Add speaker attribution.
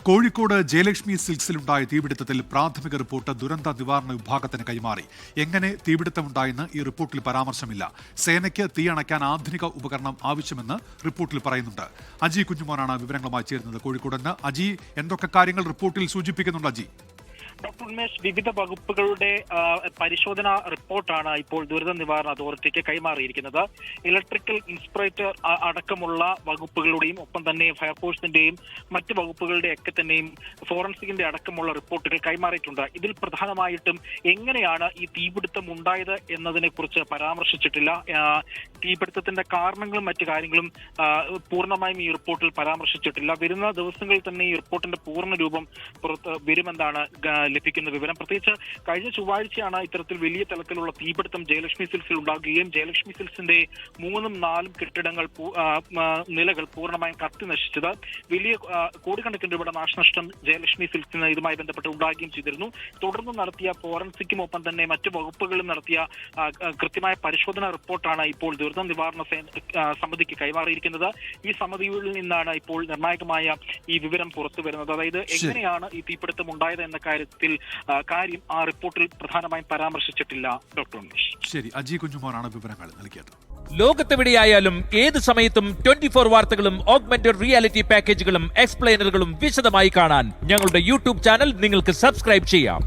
Speaker 1: കോഴിക്കോട് ജയലക്ഷ്മി സിൽക്സിലുണ്ടായ തീപിടുത്തത്തിൽ പ്രാഥമിക റിപ്പോർട്ട് ദുരന്ത നിവാരണ വിഭാഗത്തിന് കൈമാറി. എങ്ങനെ തീപിടുത്തമുണ്ടായെന്ന് ഈ റിപ്പോർട്ടിൽ പരാമർശമില്ല. സേനയ്ക്ക് തീയണയ്ക്കാൻ ആധുനിക ഉപകരണം ആവശ്യമെന്ന് റിപ്പോർട്ടിൽ പറയുന്നുണ്ട്. അജി കുഞ്ഞുമോനാണ് വിവരങ്ങളുമായി ചേരുന്നത് കോഴിക്കോട് നിന്ന്. അജി, എന്തൊക്കെ കാര്യങ്ങൾ റിപ്പോർട്ടിൽ സൂചിപ്പിക്കുന്നുണ്ട് അജി?
Speaker 2: ഡോക്ടർ ഉന്മേഷ്, വിവിധ വകുപ്പുകളുടെ പരിശോധനാ റിപ്പോർട്ടാണ് ഇപ്പോൾ ദുരന്ത നിവാരണ അതോറിറ്റിക്ക് കൈമാറിയിരിക്കുന്നത്. ഇലക്ട്രിക്കൽ ഇൻസ്പെക്ടർ അടക്കമുള്ള വകുപ്പുകളുടെയും ഒപ്പം തന്നെ ഫയർഫോഴ്സിന്റെയും മറ്റ് വകുപ്പുകളുടെ ഒക്കെ തന്നെയും ഫോറൻസിക്കിന്റെ അടക്കമുള്ള റിപ്പോർട്ടുകൾ കൈമാറിയിട്ടുണ്ട്. ഇതിൽ പ്രധാനമായിട്ടും എങ്ങനെയാണ് ഈ തീപിടുത്തം ഉണ്ടായത് എന്നതിനെ കുറിച്ച് പരാമർശിച്ചിട്ടില്ല. തീപിടുത്തത്തിന്റെ കാരണങ്ങളും മറ്റു കാര്യങ്ങളും പൂർണ്ണമായും ഈ റിപ്പോർട്ടിൽ പരാമർശിച്ചിട്ടില്ല. വരുന്ന ദിവസങ്ങളിൽ തന്നെ ഈ റിപ്പോർട്ടിന്റെ പൂർണ്ണ രൂപം പുറത്ത് വരുമെന്നാണ് ലഭിക്കുന്ന വിവരം. പ്രത്യേകിച്ച് കഴിഞ്ഞ ചൊവ്വാഴ്ചയാണ് ഇത്തരത്തിൽ വലിയ തലത്തിലുള്ള തീപിടുത്തം ജയലക്ഷ്മി സിൽസിൽ ഉണ്ടാകുകയും ജയലക്ഷ്മി സിൽസിന്റെ 3-4 കെട്ടിടങ്ങൾ നിലകൾ പൂർണ്ണമായും കത്തി നശിച്ചത്. വലിയ കോടിക്കണക്കിന് രൂപയുടെ നാശനഷ്ടം ജയലക്ഷ്മി സിൽസിന് ഇതുമായി ബന്ധപ്പെട്ട് ഉണ്ടാകുകയും ചെയ്തിരുന്നു. തുടർന്ന് നടത്തിയ ഫോറൻസിക്കും ഒപ്പം തന്നെ മറ്റു വകുപ്പുകളും നടത്തിയ കൃത്യമായ പരിശോധനാ റിപ്പോർട്ടാണ് ഇപ്പോൾ ദുരന്ത നിവാരണ സമിതിക്ക് കൈമാറിയിരിക്കുന്നത്. ഈ സമിതിയിൽ നിന്നാണ് ഇപ്പോൾ നിർണായകമായ ഈ വിവരം പുറത്തു വരുന്നത്. അതായത് എങ്ങനെയാണ് ഈ തീപിടുത്തം ഉണ്ടായത് എന്ന കാര്യം ആ റിപ്പോർട്ടിൽ പ്രധാനമായും പരാമർശിച്ചിട്ടില്ല. ഡോക്ടർ ഉന്മേഷ്.
Speaker 1: ശരി, അജി കുഞ്ഞുമോനാണ് വിവരങ്ങൾ നൽകിയത്.
Speaker 3: ലോകത്തെവിടെയായാലും ഏത് സമയത്തും 24 വാർത്തകളും ഓഗ്മെന്റഡ് റിയാലിറ്റി പാക്കേജുകളും എക്സ്പ്ലെയിനറുകളും വിശദമായി കാണാൻ ഞങ്ങളുടെ യൂട്യൂബ് ചാനൽ നിങ്ങൾക്ക് സബ്സ്ക്രൈബ് ചെയ്യാം.